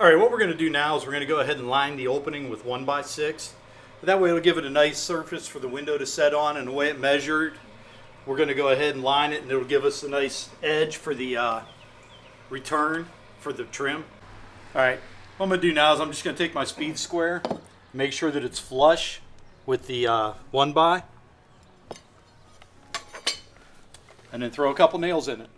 All right, what we're going to do now is we're going to go ahead and line the opening with 1x6. That way it'll give it a nice surface for the window to set on, and the way it measured, we're going to go ahead and line it, and it'll give us a nice edge for the return for the trim. All right, what I'm going to do now is I'm just going to take my speed square, make sure that it's flush with the 1x, and then throw a couple nails in it.